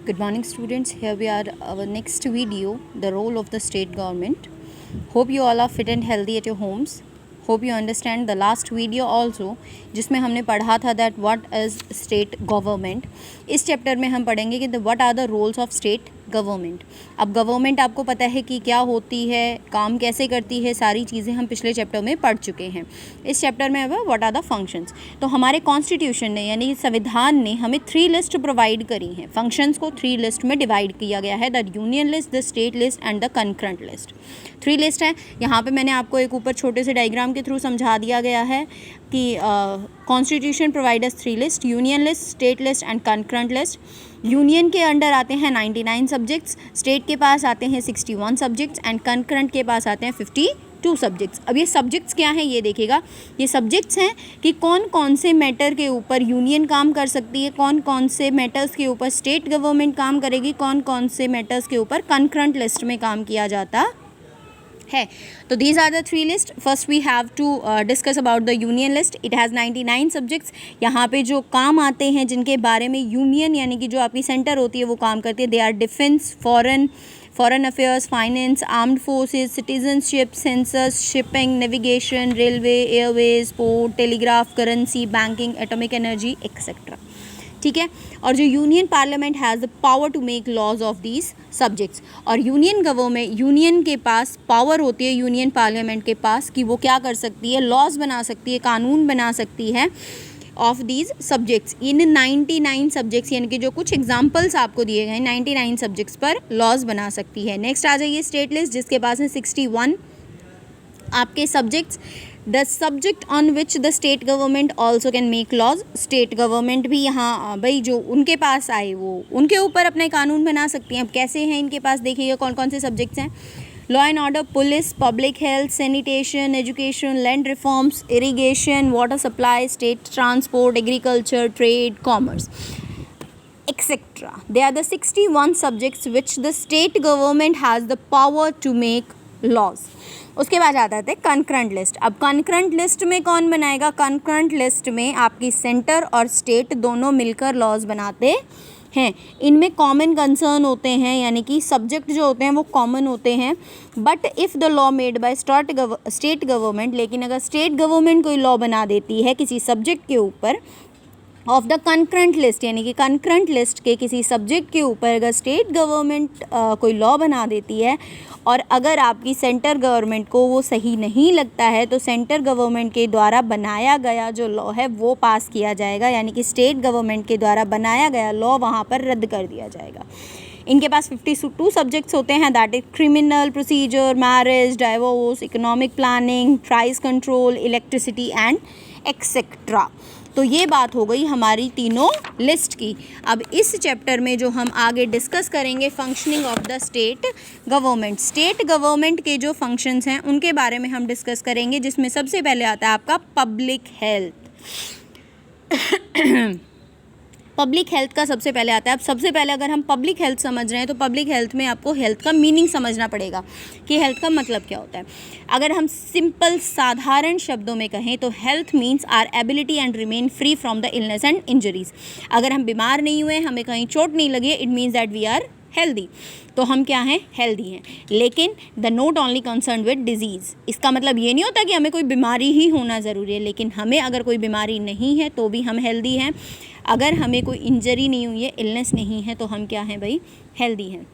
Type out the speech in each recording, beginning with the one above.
Good morning, students. Here we are, our next video, the role of the state government. Hope you all are fit and healthy at your homes. Hope you understand the last video also, जिसमें हमने पढ़ा था that what is state government. इस chapter में हम पढ़ेंगे कि what are the roles of state government. अब गवर्नमेंट आपको पता है कि क्या होती है, काम कैसे करती है, सारी चीज़ें हम पिछले चैप्टर में पढ़ चुके हैं. इस चैप्टर में अब व्हाट आर द फंक्शंस. तो हमारे कॉन्स्टिट्यूशन ने यानी संविधान ने हमें 3 लिस्ट प्रोवाइड करी हैं. फंक्शंस को 3 लिस्ट में डिवाइड किया गया है, the union list, the state list and the concurrent list. 3 list है. यहाँ पे मैंने आपको एक ऊपर छोटे से डायग्राम के थ्रू समझा दिया गया है कि constitution provide us 3 list, union list, state list and concurrent list. Union के अंडर आते हैं 99 सब्जेक्ट्स, स्टेट के पास आते हैं 61 सब्जेक्ट्स एंड कंकरेंट के पास आते हैं 52 सब्जेक्ट्स. अब ये सब्जेक्ट्स क्या हैं ये देखिएगा. ये सब्जेक्ट्स हैं कि कौन कौन से मैटर के ऊपर यूनियन काम कर सकती है, कौन कौन से मैटर्स के ऊपर स्टेट गवर्नमेंट काम करेगी, कौन कौन से मैटर्स के ऊपर कंकरेंट लिस्ट में काम किया जाता है. तो these are the 3 list. First we have to discuss about the union list. It has 99 subjects. यहाँ पे जो काम आते हैं जिनके बारे में यूनियन यानी कि जो आपकी सेंटर होती है वो काम करती है, they are defence, foreign affairs, finance, armed forces, citizenship, census, shipping, navigation, railway, airways, port, telegraph, currency, banking, atomic energy etcetera. ठीक है. और जो union parliament has the power to make laws of these subjects. और union government, union के पास power होती है union parliament के पास कि वो क्या कर सकती है, लॉज बना सकती है, कानून बना सकती है of these subjects in 99 subjects. यानी कि जो कुछ एग्जाम्पल्स आपको दिए गए हैं 99 सब्जेक्ट्स पर लॉज बना सकती है. नेक्स्ट आ जाइए स्टेट लिस्ट, जिसके पास है 61 आपके subjects. The subject on which the state government also can make laws. State government भी यहाँ भाई जो उनके पास आए वो उनके ऊपर अपने कानून बना सकती हैं. अब कैसे हैं इनके पास, देखिएगा कौन कौन से सब्जेक्ट्स हैं. Law and order, police, public health, sanitation, education, land reforms, irrigation, water supply, state transport, agriculture, trade, commerce etcetera. They are the 61 subjects which the state government has the power to make laws. उसके बाद आता है concurrent list. अब concurrent list में कौन बनाएगा, concurrent list में आपकी सेंटर और स्टेट दोनों मिलकर लॉज बनाते हैं. इनमें कॉमन कंसर्न होते हैं यानी कि सब्जेक्ट जो होते हैं वो कॉमन होते हैं. But if the law made by state government, लेकिन अगर स्टेट गवर्नमेंट कोई लॉ बना देती है किसी सब्जेक्ट के ऊपर ऑफ द कंकरेंट लिस्ट, यानी कि कंकरेंट लिस्ट के किसी सब्जेक्ट के ऊपर अगर स्टेट गवर्नमेंट कोई लॉ बना देती है और अगर आपकी सेंटर गवर्नमेंट को वो सही नहीं लगता है तो सेंटर गवर्नमेंट के द्वारा बनाया गया जो लॉ है वो पास किया जाएगा. यानी कि स्टेट गवर्नमेंट के द्वारा बनाया गया लॉ वहाँ पर रद्द कर दिया जाएगा. इनके पास 52 सब्जेक्ट्स होते हैं, that is criminal procedure, marriage, divorce, economic planning, price control, electricity and etcetera. तो ये बात हो गई हमारी तीनों लिस्ट की. अब इस चैप्टर में जो हम आगे डिस्कस करेंगे functioning of the state government. State government के जो फंक्शंस हैं उनके बारे में हम डिस्कस करेंगे, जिसमें सबसे पहले आता है आपका पब्लिक हेल्थ. पब्लिक हेल्थ का सबसे पहले आता है. अब सबसे पहले अगर हम पब्लिक हेल्थ समझ रहे हैं तो पब्लिक हेल्थ में आपको हेल्थ का मीनिंग समझना पड़ेगा कि हेल्थ का मतलब क्या होता है. अगर हम सिंपल साधारण शब्दों में कहें तो health means are ability and remain free from the illness and injuries. अगर हम बीमार नहीं हुए, हमें कहीं चोट नहीं लगी, it means that we are healthy. तो हम क्या हैं, हेल्दी हैं. लेकिन the not only concern with disease. इसका मतलब ये नहीं होता कि हमें कोई बीमारी ही होना ज़रूरी है, लेकिन हमें अगर कोई बीमारी नहीं है तो भी हम हेल्दी हैं. अगर हमें कोई इंजरी नहीं हुई है, इलनेस नहीं है, तो हम क्या हैं भाई, हेल्दी हैं.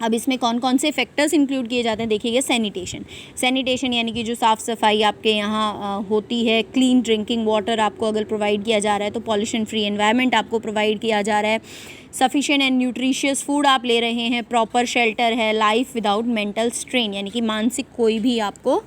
अब इसमें कौन कौन से फैक्टर्स इंक्लूड किए जाते हैं देखिएगा. सैनिटेशन यानी कि जो साफ़ सफाई आपके यहाँ होती है, क्लीन ड्रिंकिंग वाटर आपको अगर प्रोवाइड किया जा रहा है तो पॉल्यूशन फ्री एनवायरनमेंट आपको प्रोवाइड किया जा रहा है. सफिशिएंट एंड न्यूट्रिशियस फूड आप ले रहे हैं, प्रॉपर शेल्टर है, लाइफ विदाउट मेंटल स्ट्रेन यानी कि मानसिक कोई भी आपको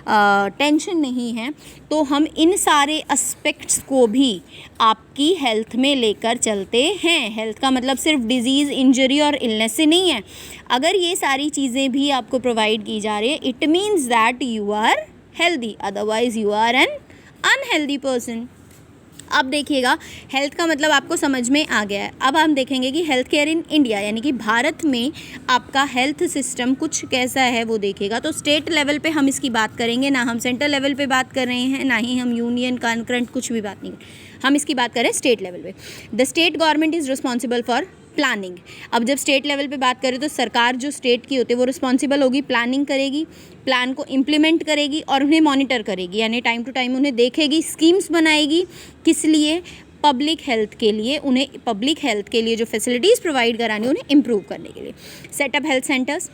टेंशन नहीं है. तो हम इन सारे एस्पेक्ट्स को भी आपकी हेल्थ में लेकर चलते हैं. हेल्थ का मतलब सिर्फ डिजीज़, इंजरी और इलनेस से नहीं है. अगर ये सारी चीज़ें भी आपको प्रोवाइड की जा रही है, it means that you are healthy, otherwise you are an unhealthy person. अब देखिएगा हेल्थ का मतलब आपको समझ में आ गया है. अब हम देखेंगे कि हेल्थ केयर इन इंडिया यानी कि भारत में आपका हेल्थ सिस्टम कुछ कैसा है वो देखिएगा. तो स्टेट लेवल पे हम इसकी बात करेंगे, ना हम सेंट्रल लेवल पे बात कर रहे हैं, ना ही हम यूनियन कंकरेंट कुछ भी बात नहीं, हम इसकी बात करें स्टेट लेवल पे. The state government is responsible for planning. अब जब स्टेट लेवल पे बात करें तो सरकार जो स्टेट की होती है वो रिस्पॉन्सिबल होगी, प्लानिंग करेगी, प्लान को इम्प्लीमेंट करेगी और उन्हें मॉनिटर करेगी, यानी टाइम टू टाइम उन्हें देखेगी, स्कीम्स बनाएगी। किस लिए? पब्लिक हेल्थ के लिए। उन्हें पब्लिक हेल्थ के लिए जो फैसिलिटीज़ प्रोवाइड करानी उन्हें इम्प्रूव करने के लिए। सेटअप हेल्थ सेंटर्स,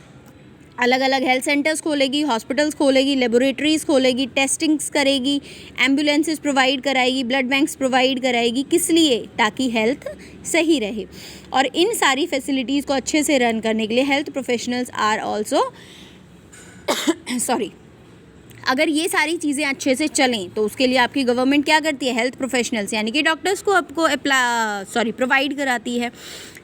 अलग अलग हेल्थ सेंटर्स खोलेगी, हॉस्पिटल्स खोलेगी, लेबोरेटरीज़ खोलेगी, टेस्टिंग्स करेगी, एम्बुलेंसेस प्रोवाइड कराएगी, ब्लड बैंक्स प्रोवाइड कराएगी। किस लिए? ताकि हेल्थ सही रहे। और इन सारी फैसिलिटीज़ को अच्छे से रन करने के लिए हेल्थ प्रोफेशनल्स आर ऑल्सो अगर ये सारी चीज़ें अच्छे से चलें तो उसके लिए आपकी गवर्नमेंट क्या करती है? हेल्थ प्रोफेशनल्स यानी कि डॉक्टर्स को आपको प्रोवाइड कराती है,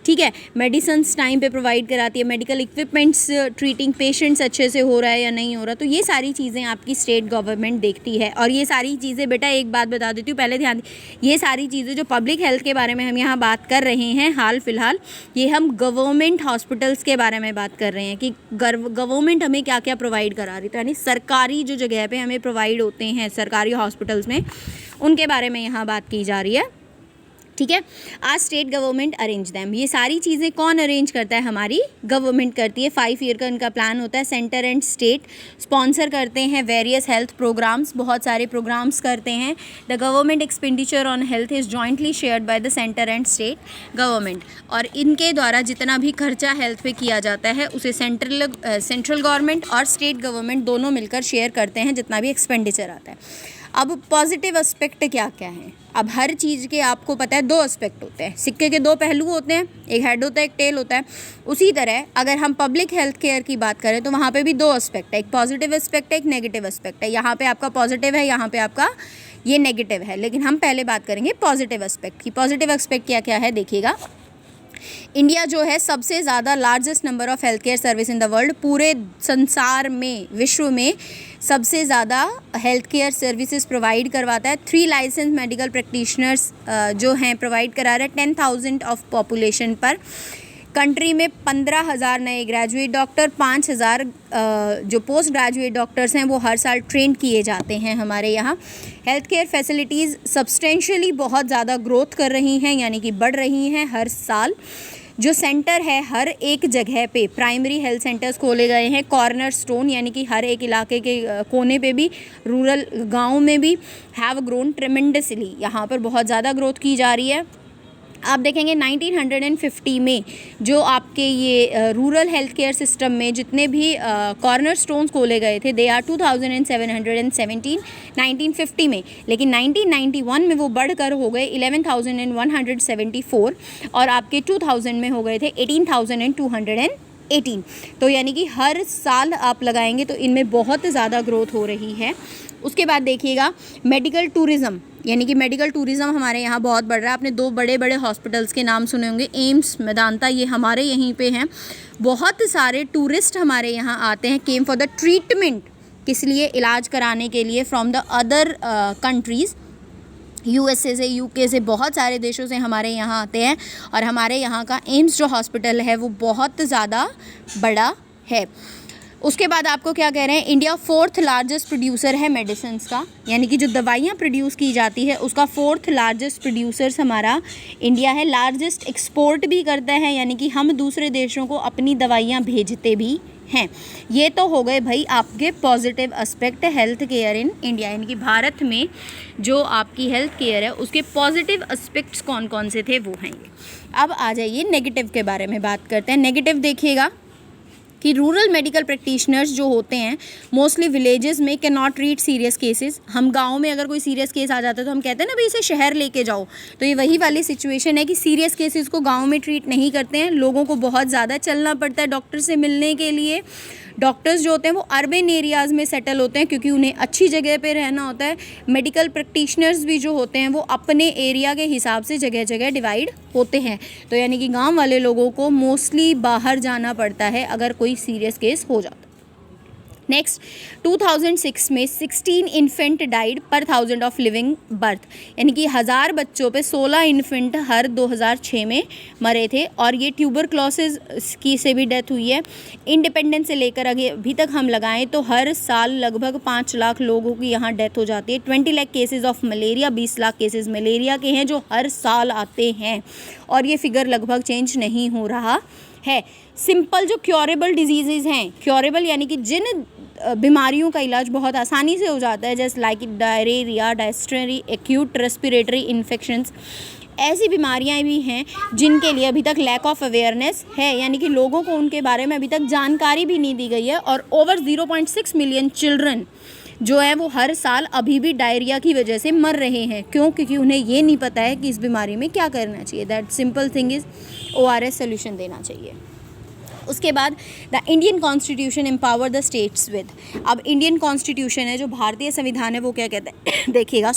ठीक है। मेडिसिन्स टाइम पे प्रोवाइड कराती है, मेडिकल इक्विपमेंट्स, ट्रीटिंग पेशेंट्स अच्छे से हो रहा है या नहीं हो रहा, तो ये सारी चीज़ें आपकी स्टेट गवर्नमेंट देखती है। और ये सारी चीज़ें, बेटा एक बात बता देती हूँ, पहले ध्यान, ये सारी चीज़ें जो पब्लिक हेल्थ के बारे में हम यहाँ बात कर रहे हैं हाल फिलहाल, ये हम गवर्नमेंट हॉस्पिटल्स के बारे में बात कर रहे हैं कि गवर्नमेंट हमें क्या क्या प्रोवाइड करा रही है, तो यानी सरकारी जो जगह पे हमें प्रोवाइड होते हैं सरकारी हॉस्पिटल्स में, उनके बारे में यहाँ बात की जा रही है, ठीक है। आज स्टेट गवर्नमेंट अरेंज दैम, ये सारी चीज़ें कौन अरेंज करता है? हमारी गवर्नमेंट करती है। 5 ईयर का इनका प्लान होता है। सेंटर एंड स्टेट स्पॉन्सर करते हैं वेरियस हेल्थ प्रोग्राम्स, बहुत सारे प्रोग्राम्स करते हैं। The government expenditure on health is jointly shared by the centre and state government, और इनके द्वारा जितना भी खर्चा हेल्थ पे किया जाता है उसे सेंट्रल गवर्नमेंट और स्टेट गवर्नमेंट दोनों मिलकर शेयर करते हैं, जितना भी एक्सपेंडिचर आता है। अब पॉजिटिव एस्पेक्ट क्या क्या हैं? अब हर चीज़ के आपको पता है 2 एस्पेक्ट होते हैं, सिक्के के 2 पहलू होते हैं, एक हेड होता है, एक टेल होता है। उसी तरह अगर हम पब्लिक हेल्थ केयर की बात करें तो वहाँ पे भी 2 एस्पेक्ट है, एक पॉजिटिव एस्पेक्ट है, एक नेगेटिव एस्पेक्ट है। यहाँ पे आपका पॉजिटिव है, यहाँ पे आपका ये नेगेटिव है, लेकिन हम पहले बात करेंगे पॉजिटिव एस्पेक्ट की। पॉजिटिव एस्पेक्ट क्या क्या है देखिएगा। इंडिया जो है सबसे ज़्यादा largest number of health care service in the world, पूरे संसार में, विश्व में सबसे ज़्यादा हेल्थ केयर सर्विसेज प्रोवाइड करवाता है। 3 लाइसेंस मेडिकल प्रैक्टिशनर्स जो हैं प्रोवाइड करा रहे हैं 10,000 ऑफ पॉपुलेशन पर। कंट्री में 15,000 नए ग्रेजुएट डॉक्टर, 5,000 जो पोस्ट ग्रेजुएट डॉक्टर्स हैं वो हर साल ट्रेन किए जाते हैं हमारे यहाँ। हेल्थ केयर फैसिलिटीज़ सब्सटेंशियली बहुत ज़्यादा ग्रोथ कर रही हैं, यानी कि बढ़ रही हैं हर साल। जो सेंटर है हर एक जगह पे प्राइमरी हेल्थ सेंटर्स खोले गए हैं, कॉर्नर स्टोन, यानी कि हर एक इलाके के कोने पे भी, रूरल गाँव में भी हैव ग्रोन ट्रेमेंडसली, यहाँ पर बहुत ज़्यादा ग्रोथ की जा रही है। आप देखेंगे 1950 में जो आपके ये रूरल हेल्थ केयर सिस्टम में जितने भी कॉर्नर स्टोन्स खोले गए थे, दे आर 2717 1950 में, लेकिन 1991 में वो बढ़कर हो गए 11,174 और आपके 2000 में हो गए थे 18,218। तो यानी कि हर साल आप लगाएंगे तो इनमें बहुत ज़्यादा ग्रोथ हो रही है। उसके बाद देखिएगा मेडिकल टूरिज़्म, यानी कि मेडिकल टूरिज़्म हमारे यहाँ बहुत बढ़ रहा है। आपने 2 बड़े बड़े हॉस्पिटल्स के नाम सुने होंगे, एम्स, मेदांता, ये हमारे यहीं पे हैं। बहुत सारे टूरिस्ट हमारे यहाँ आते हैं, केम फॉर द ट्रीटमेंट, किस लिए? इलाज कराने के लिए, from the other countries, USA से, UK से, बहुत सारे देशों से हमारे यहाँ आते हैं। और हमारे यहाँ का एम्स जो हॉस्पिटल है वो बहुत ज़्यादा बड़ा है। उसके बाद आपको क्या कह रहे हैं, इंडिया 4th लार्जेस्ट प्रोड्यूसर है मेडिसिन्स का, यानी कि जो दवाइयाँ प्रोड्यूस की जाती है उसका 4th लार्जेस्ट प्रोड्यूसर्स हमारा इंडिया है। लार्जेस्ट एक्सपोर्ट भी करता है, यानी कि हम दूसरे देशों को अपनी दवाइयाँ भेजते भी हैं। ये तो हो गए भाई आपके positive aspect health care in India, यानी कि भारत में जो आपकी हेल्थ केयर है उसके पॉजिटिव एस्पेक्ट्स कौन कौन से थे वो हैं ये। अब आ जाइए नेगेटिव के बारे में बात करते हैं। नेगेटिव देखिएगा कि रूरल मेडिकल प्रैक्टिशनर्स जो होते हैं मोस्टली विलेजेस में can not treat serious cases. हम गांव में अगर कोई सीरियस केस आ जाता है तो हम कहते हैं ना भाई इसे शहर लेके जाओ, तो ये वही वाली सिचुएशन है कि सीरियस केसेस को गांव में ट्रीट नहीं करते हैं। लोगों को बहुत ज़्यादा चलना पड़ता है डॉक्टर से मिलने के लिए। डॉक्टर्स जो होते हैं वो अर्बन एरियाज़ में सेटल होते हैं क्योंकि उन्हें अच्छी जगह पे रहना होता है। मेडिकल प्रैक्टिशनर्स भी जो होते हैं वो अपने एरिया के हिसाब से जगह जगह डिवाइड होते हैं। तो यानी कि गांव वाले लोगों को मोस्टली बाहर जाना पड़ता है अगर कोई सीरियस केस हो जाता है। नेक्स्ट 2006 में 16 इन्फेंट डाइड पर 1000 ऑफ लिविंग बर्थ, यानी कि 1000 बच्चों पे 16 इन्फेंट हर 2006 में मरे थे। और ये ट्यूबरक्लोसिस की से भी डेथ हुई है। इंडिपेंडेंस से लेकर अभी तक हम लगाएं तो हर साल लगभग 5 लाख लोगों की यहाँ डेथ हो जाती है। 20 lakh cases of malaria, 20 lakh cases malaria के हैं जो हर साल आते हैं। और ये फिगर लगभग चेंज नहीं हो रहा है। सिंपल जो क्योरेबल डिजीज़ हैं, क्योरेबल यानी कि जिन बीमारियों का इलाज बहुत आसानी से हो जाता है, जैसे like diarrhoea, dysentery, acute respiratory infections, ऐसी बीमारियां भी हैं जिनके लिए अभी तक लैक ऑफ अवेयरनेस है, यानी कि लोगों को उनके बारे में अभी तक जानकारी भी नहीं दी गई है। और ओवर 0.6 मिलियन चिल्ड्रन जो है वो हर साल अभी भी डायरिया की वजह से मर रहे हैं। क्यों? क्योंकि उन्हें ये नहीं पता है कि इस बीमारी में क्या करना चाहिए। That simple thing is ORS solution देना चाहिए। उसके बाद the Indian constitution empower the states with. अब इंडियन कॉन्स्टिट्यूशन है, जो भारतीय संविधान है, वो क्या कहता है देखिएगा,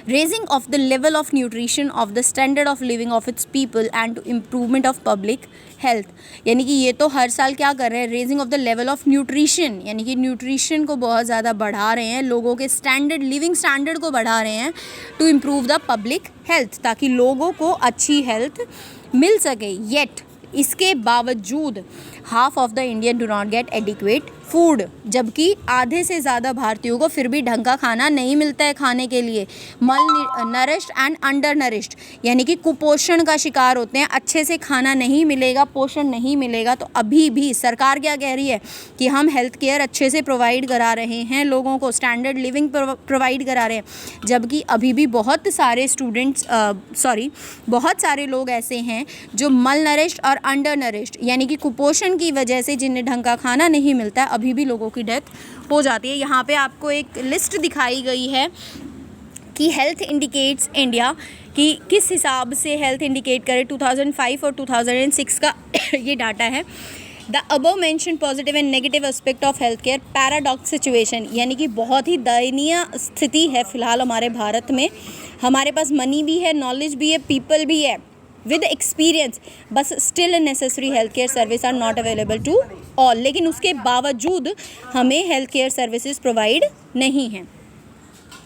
raising of the level of nutrition of the standard of living of its people and to improvement of public health. यानी कि ये तो हर साल क्या कर रहे हैं, raising of the level of nutrition, यानी कि न्यूट्रिशन को बहुत ज़्यादा बढ़ा रहे हैं, लोगों के स्टैंडर्ड, लिविंग स्टैंडर्ड को बढ़ा रहे हैं to improve the public health, ताकि लोगों को अच्छी हेल्थ मिल सके। येट इसके बावजूद half of the Indian do not gate adequate food, जबकि आधे से ज़्यादा भारतीयों को फिर भी ढंग का खाना नहीं मिलता है खाने के लिए। नरिश्ड एंड अंडर नरिश्ड, यानी कि कुपोषण का शिकार होते हैं। अच्छे से खाना नहीं मिलेगा, पोषण नहीं मिलेगा, तो अभी भी सरकार क्या कह रही है कि हम हेल्थ केयर अच्छे से प्रोवाइड करा रहे हैं, लोगों को स्टैंडर्ड लिविंग प्रोवाइड करा रहे हैं, जबकि अभी भी बहुत सारे बहुत सारे लोग ऐसे हैं जो मल नरिश्ड और अंडर नरिश्ड, यानी कि कुपोषण की वजह से जिन्हें ढंग का खाना नहीं मिलता है, अभी भी लोगों की डेथ हो जाती है। यहाँ पे आपको एक लिस्ट दिखाई गई है कि हेल्थ इंडिकेट्स इंडिया, कि किस हिसाब से हेल्थ इंडिकेट करे। 2005 और 2006 का ये डाटा है। The above mention positive and negative aspect of health care paradox situation, यानी कि बहुत ही दयनीय स्थिति है फिलहाल हमारे भारत में। हमारे पास मनी भी है, नॉलेज भी है, पीपल भी है विद एक्सपीरियंस, बस still necessary health care service are not available to all. लेकिन उसके बावजूद हमें हेल्थ केयर सर्विसेज प्रोवाइड नहीं हैं।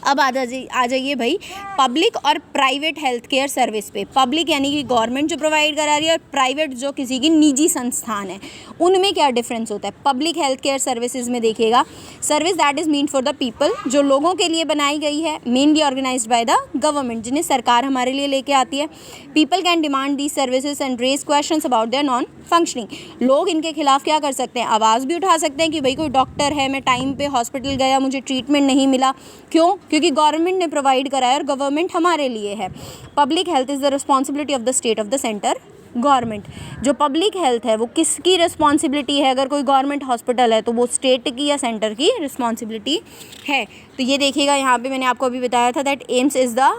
अब आ जाइए भाई पब्लिक और प्राइवेट हेल्थ केयर सर्विस पे। पब्लिक यानी कि गवर्नमेंट जो प्रोवाइड करा रही है, और प्राइवेट जो किसी की निजी संस्थान है, उनमें क्या डिफरेंस होता है। पब्लिक हेल्थ केयर सर्विसेज में देखिएगा, service that is mean for the people, जो लोगों के लिए बनाई गई है, mainly organised by the government, जिन्हें सरकार हमारे लिए लेके आती है। People can demand these services and raise questions about their non functioning. लोग इनके खिलाफ क्या कर सकते हैं, आवाज़ भी उठा सकते हैं कि भाई कोई डॉक्टर है, मैं टाइम पे हॉस्पिटल गया, मुझे ट्रीटमेंट नहीं मिला। क्यों? क्योंकि गवर्नमेंट ने प्रोवाइड कराया और गवर्नमेंट हमारे लिए है। Public health is the responsibility of the state of the centre government. जो पब्लिक हेल्थ है वो किसकी रिस्पॉन्सिबिलिटी है? अगर कोई गवर्नमेंट हॉस्पिटल है तो वो स्टेट की या सेंटर की रिस्पॉन्सिबिलिटी है। तो ये देखिएगा, यहाँ पे मैंने आपको अभी बताया था that aims is the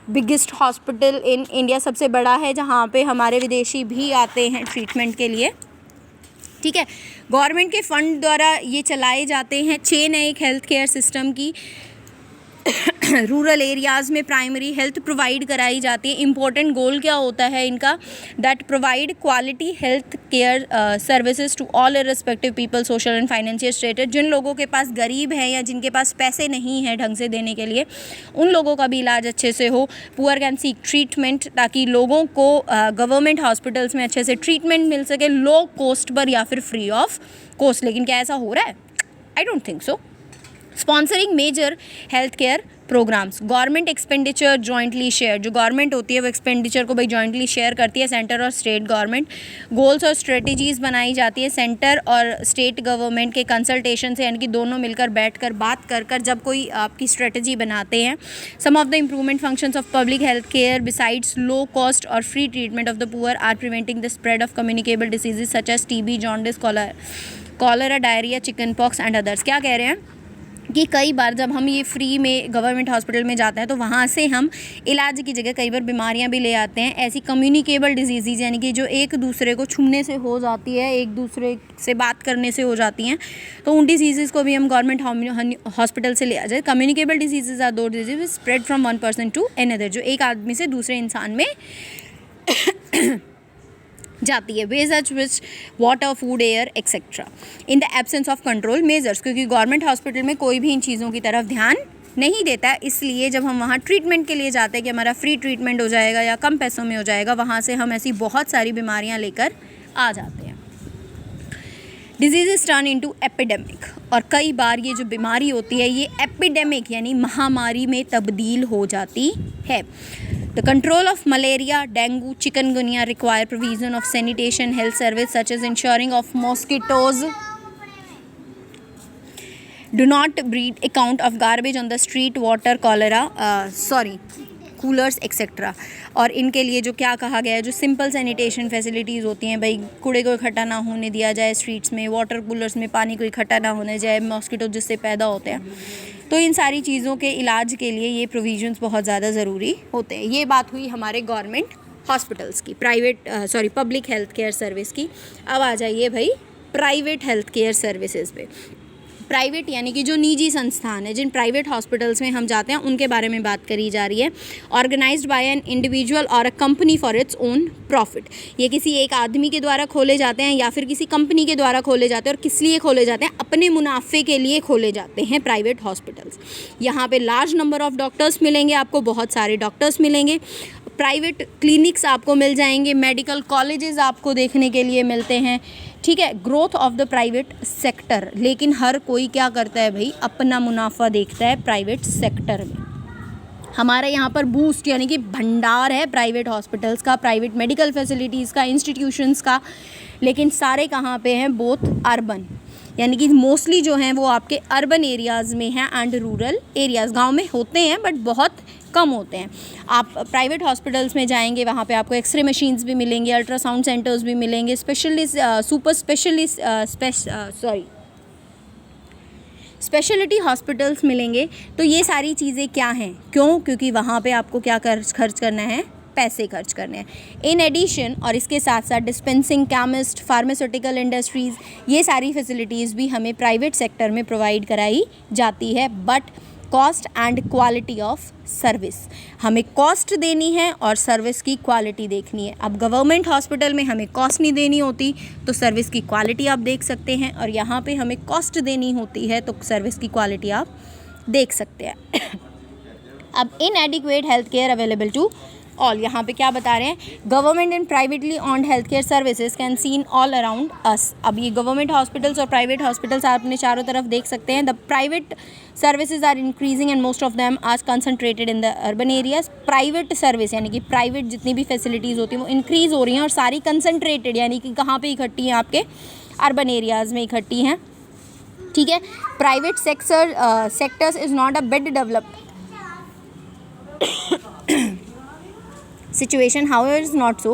biggest hospital in India, सबसे बड़ा है, जहाँ पे हमारे विदेशी भी आते हैं ट्रीटमेंट के लिए। ठीक है, गवर्नमेंट के फंड द्वारा ये चलाए जाते हैं। चेन है एक हेल्थ केयर सिस्टम की। रूरल एरियाज़ में प्राइमरी हेल्थ प्रोवाइड कराई जाती है। इंपॉर्टेंट गोल क्या होता है इनका, that provide quality health care services to all irrespective people, social and financial status. जिन लोगों के पास गरीब हैं या जिनके पास पैसे नहीं हैं ढंग से देने के लिए, उन लोगों का भी इलाज अच्छे से हो। पुअर कैन सीक ट्रीटमेंट, ताकि लोगों को गवर्नमेंट हॉस्पिटल्स में अच्छे से ट्रीटमेंट मिल सके, लो कॉस्ट पर या फिर फ्री ऑफ कॉस्ट। लेकिन क्या ऐसा हो रहा है? I don't think so. Sponsoring major health care programmes, government expenditure jointly share. जो गवर्नमेंट होती है वो एक्सपेंडिचर को भाई जॉइंटली शेयर करती है, सेंटर और स्टेट गवर्नमेंट। गोल्स और स्ट्रेटजीज़ बनाई जाती है सेंटर और स्टेट गवर्नमेंट के कंसल्टेशन से, यानी कि दोनों मिलकर बैठकर बात कर जब कोई आपकी स्ट्रेटजी बनाते हैं। Some of the improvement functions of public health care besides low cost और free treatment of the poor are preventing the spread of communicable diseases such as TB, jaundice, cholera, diarrhoea, chicken pox and others. क्या कह रहे हैं कि कई बार जब हम ये फ्री में गवर्नमेंट हॉस्पिटल में जाते हैं तो वहाँ से हम इलाज की जगह कई बार बीमारियाँ भी ले आते हैं, ऐसी कम्युनिकेबल डिजीज़, यानी कि जो एक दूसरे को छूने से हो जाती है, एक दूसरे से बात करने से हो जाती हैं। तो उन डिजीज़ को भी हम गवर्नमेंट हॉस्पिटल से ले आ जाए। Communicable disease are do disease spread from one person to another, जो एक आदमी से दूसरे इंसान में जाती है। Ways as which water, food, air etcetera in the absence of control measures, क्योंकि गवर्नमेंट हॉस्पिटल में कोई भी इन चीज़ों की तरफ ध्यान नहीं देता है। इसलिए जब हम वहाँ ट्रीटमेंट के लिए जाते हैं कि हमारा फ्री ट्रीटमेंट हो जाएगा या कम पैसों में हो जाएगा, वहाँ से हम ऐसी बहुत सारी बीमारियाँ लेकर आ जाते हैं। डिजीज़ टर्न इनटू एपिडेमिक, और कई बार ये जो बीमारी होती है ये एपिडेमिक यानी महामारी में तब्दील हो जाती है। The control of malaria, dengue, chikungunya require provision of sanitation health service such as ensuring of mosquitoes do not breed, account of garbage on the street, water, cholera, coolers etcetera. और इनके लिए जो क्या कहा गया है, जो सिंपल सैनिटेशन फैसिलिटीज़ होती हैं भाई, कूड़े को इकट्ठा ना होने दिया जाए स्ट्रीट्स में, वाटर कूलर्स में पानी को इकट्ठा ना होने जाए, मॉस्किटो जिससे पैदा होते हैं, तो इन सारी चीज़ों के इलाज के लिए ये प्रोविजंस बहुत ज़्यादा ज़रूरी होते हैं। ये बात हुई हमारे गवर्नमेंट हॉस्पिटल्स की, पब्लिक हेल्थ केयर सर्विस की। अब आ जाइए भाई प्राइवेट हेल्थ केयर सर्विसेज पे। प्राइवेट यानी कि जो निजी संस्थान है, जिन प्राइवेट हॉस्पिटल्स में हम जाते हैं उनके बारे में बात करी जा रही है। ऑर्गेनाइज्ड बाय एन इंडिविजुअल और a company for its own profit. ये किसी एक आदमी के द्वारा खोले जाते हैं या फिर किसी कंपनी के द्वारा खोले जाते हैं। और किस लिए खोले जाते हैं? अपने मुनाफे के लिए खोले जाते हैं प्राइवेट हॉस्पिटल्स। यहाँ पे लार्ज नंबर ऑफ डॉक्टर्स मिलेंगे, आपको बहुत सारे डॉक्टर्स मिलेंगे, प्राइवेट क्लिनिक्स आपको मिल जाएंगे, मेडिकल कॉलेजेस आपको देखने के लिए मिलते हैं, ठीक है। Growth of the private sector, लेकिन हर कोई क्या करता है भाई, अपना मुनाफा देखता है प्राइवेट सेक्टर में। हमारे यहाँ पर बूस्ट यानी कि भंडार है प्राइवेट हॉस्पिटल्स का, प्राइवेट मेडिकल फैसिलिटीज़ का, इंस्टीट्यूशंस का, लेकिन सारे कहाँ पे हैं? बोथ अर्बन, यानी कि मोस्टली जो हैं वो आपके अर्बन एरियाज़ में हैं एंड रूरल एरियाज़। गांव में होते हैं बट बहुत कम होते हैं। आप प्राइवेट हॉस्पिटल्स में जाएंगे, वहाँ पे आपको एक्सरे मशीन्स भी मिलेंगे, अल्ट्रासाउंड सेंटर्स भी मिलेंगे, स्पेशलिटी हॉस्पिटल्स मिलेंगे। तो ये सारी चीज़ें क्या हैं? क्यों? क्योंकि वहाँ पे आपको क्या खर्च करना है? पैसे खर्च करने हैं। इन एडिशन, और इसके साथ साथ डिस्पेंसिंग, केमिस्ट, फार्मास्यूटिकल इंडस्ट्रीज़, ये सारी फैसिलिटीज़ भी हमें प्राइवेट सेक्टर में प्रोवाइड कराई जाती है। But cost and quality of service, हमें कॉस्ट देनी है और सर्विस की क्वालिटी देखनी है। अब गवर्नमेंट हॉस्पिटल में हमें कॉस्ट नहीं देनी होती तो सर्विस की क्वालिटी आप देख सकते हैं, और यहाँ पे हमें कॉस्ट देनी होती है तो सर्विस की क्वालिटी आप देख सकते हैं। अब inadequate health care available to all, यहाँ पे क्या बता रहे हैं? Government and privately owned health care services can seen all around us. अब ये गवर्नमेंट हॉस्पिटल्स और प्राइवेट हॉस्पिटल्स आप अपने चारों तरफ देख सकते हैं। The private services are increasing and most of them are concentrated in the urban areas. Private service यानी कि प्राइवेट जितनी भी फैसिलिटीज़ होती हैं वो इंक्रीज़ हो रही हैं और सारी कंसनट्रेटेड यानी कि कहाँ पे इकट्ठी हैं? आपके अर्बन एरियाज़ में इकट्ठी हैं, ठीक है। Private sectors is not a bed developed situation, however is not so.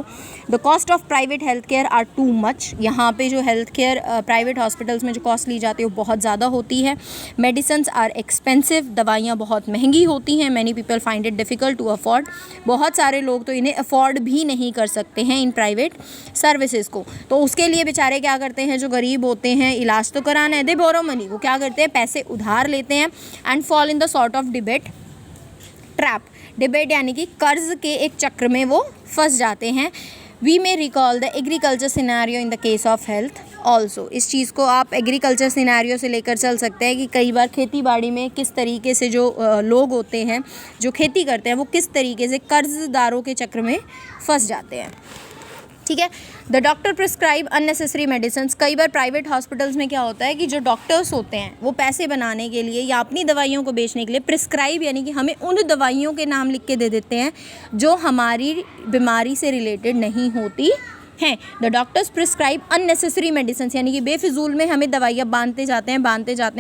The cost of private healthcare are too much. यहाँ पे जो हेल्थ केयर प्राइवेट हॉस्पिटल्स में जो कॉस्ट ली जाती है वो बहुत ज़्यादा होती है। मेडिसिन्स आर एक्सपेंसिव, दवाइयाँ बहुत महंगी होती हैं। Many people find it difficult to afford, बहुत सारे लोग तो इन्हें अफोर्ड भी नहीं कर सकते हैं इन प्राइवेट सर्विसेज को। तो उसके लिए बेचारे क्या करते हैं? जो गरीब होते हैं, इलाज तो कराना है, दे बोरो मनी, वो क्या करते हैं? पैसे उधार लेते हैं and fall in the sort of debate trap. Debate यानी कि कर्ज के एक चक्र में वो फंस जाते हैं। We may recall the agriculture scenario in the case of health also. इस चीज़ को आप एग्रीकल्चर सिनेरियो से लेकर चल सकते हैं कि कई बार खेती बाड़ी में किस तरीके से जो लोग होते हैं जो खेती करते हैं वो किस तरीके से कर्जदारों के चक्र में फंस जाते हैं, ठीक है। The doctor prescribe unnecessary medicine. कई बार प्राइवेट हॉस्पिटल्स में क्या होता है कि जो डॉक्टर्स होते हैं वो पैसे बनाने के लिए या अपनी दवाइयों को बेचने के लिए प्रिस्क्राइब यानी कि हमें उन दवाइयों के नाम लिख के दे देते हैं जो हमारी बीमारी से रिलेटेड नहीं होती हैं। The doctors prescribe unnecessary medicine यानी कि बेफिजूल में हमें दवाइयाँ बांधते जाते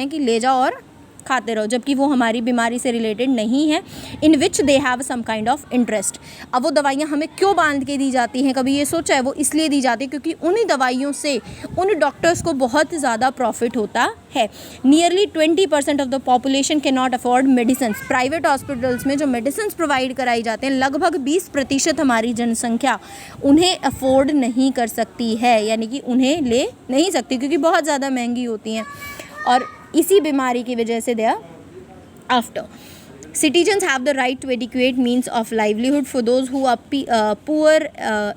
हैं कि ले जाओ और खाते रहो, जबकि वो हमारी बीमारी से रिलेटेड नहीं है। In which they have some kind of interest. अब वो दवाइयाँ हमें क्यों बांध के दी जाती हैं? कभी ये सोचा है? वो इसलिए दी जाती है क्योंकि उन दवाइयों से उन डॉक्टर्स को बहुत ज़्यादा प्रॉफिट होता है। Nearly 20% of the population can not afford medicine. Private hospitals में जो मेडिसिन प्रोवाइड कराई जाते हैं लगभग 20% हमारी जनसंख्या उन्हें अफोर्ड नहीं कर सकती है, यानी कि उन्हें ले नहीं सकती क्योंकि बहुत ज़्यादा महंगी होती हैं। और इसी बीमारी की वजह से they are after. Citizens have the right to adequate means of livelihood for those who are poor.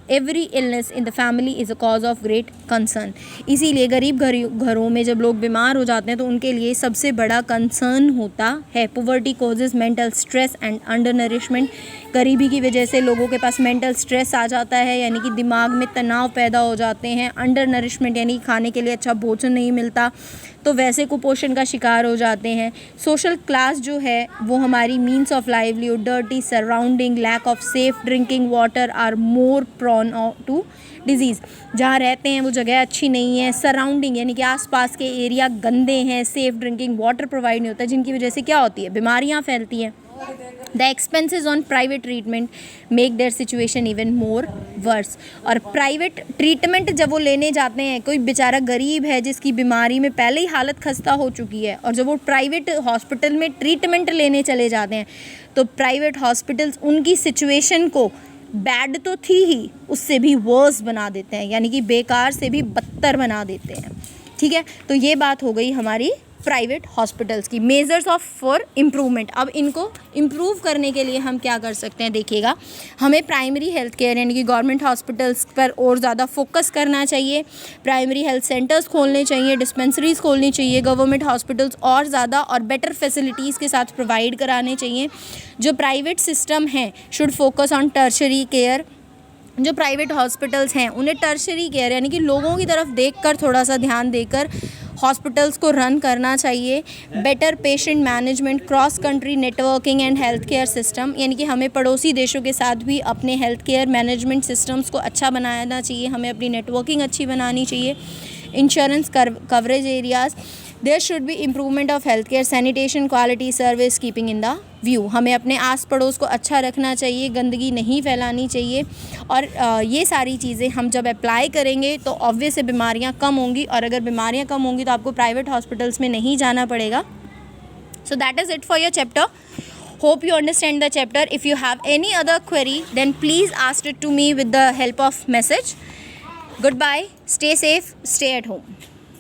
Every illness in the family is a cause of great concern. इसीलिए गरीब घरों में जब लोग बीमार हो जाते हैं तो उनके लिए सबसे बड़ा कंसर्न होता है। Poverty causes mental stress and undernourishment. गरीबी की वजह से लोगों के पास मेंटल स्ट्रेस आ जाता है, यानी कि दिमाग में तनाव पैदा हो जाते हैं, अंडर नरिशमेंट यानी खाने के लिए अच्छा भोजन नहीं मिलता, तो वैसे कुपोषण का शिकार हो जाते हैं। सोशल क्लास जो है वो हमारी means of livelihood, dirty surrounding, lack of safe drinking water are more prone to disease. जहाँ रहते हैं वो जगह अच्छी नहीं है, सराउंडिंग यानी कि आसपास के एरिया गंदे हैं, सेफ ड्रिंकिंग वाटर प्रोवाइड नहीं होता, जिनकी वजह से क्या होती है, बीमारियाँ फैलती हैं। The expenses on private treatment make their situation even more verse. और प्राइवेट ट्रीटमेंट जब वो लेने जाते हैं, कोई बेचारा गरीब है जिसकी बीमारी में पहले ही हालत खस्ता हो चुकी है, और जब वो प्राइवेट हॉस्पिटल में ट्रीटमेंट लेने चले जाते हैं तो प्राइवेट हॉस्पिटल्स उनकी सिचुएशन को बैड तो थी ही, उससे भी वर्स बना देते हैं, यानी कि बेकार से भी बदतर बना देते हैं। ठीक है, तो ये बात हो गई हमारी प्राइवेट हॉस्पिटल्स की। मेजर्स ऑफ फॉर इम्प्रूवमेंट, अब इनको इम्प्रूव करने के लिए हम क्या कर सकते हैं, देखिएगा, हमें प्राइमरी हेल्थ केयर यानी कि गवर्नमेंट हॉस्पिटल्स पर और ज़्यादा फोकस करना चाहिए, प्राइमरी हेल्थ सेंटर्स खोलने चाहिए, डिस्पेंसरीज खोलनी चाहिए, गवर्नमेंट हॉस्पिटल्स और ज़्यादा और बेटर फैसिलिटीज़ के साथ प्रोवाइड कराने चाहिए। जो प्राइवेट सिस्टम हैं should focus on tertiary care. जो प्राइवेट हॉस्पिटल्स हैं उन्हें टर्शरी केयर यानी कि लोगों की तरफ देखकर थोड़ा सा ध्यान देकर हॉस्पिटल्स को रन करना चाहिए। Better patient management, cross country networking and health care system, यानी कि हमें पड़ोसी देशों के साथ भी अपने हेल्थ केयर मैनेजमेंट सिस्टम्स को अच्छा बनाना चाहिए, हमें अपनी नेटवर्किंग अच्छी बनानी चाहिए। Insurance coverage areas, there should be improvement of health care, sanitation, quality service keeping in the view. हमें अपने आस पड़ोस को अच्छा रखना चाहिए, गंदगी नहीं फैलानी चाहिए, और ये सारी चीज़ें हम जब अप्लाई करेंगे तो ऑब्वियस बीमारियां कम होंगी, और अगर बीमारियां कम होंगी तो आपको प्राइवेट हॉस्पिटल्स में नहीं जाना पड़ेगा। So that is it for your chapter. Hope you understand the chapter. If you have any other query, then please ask it to me with the help of message. Goodbye. Stay safe. Stay at home.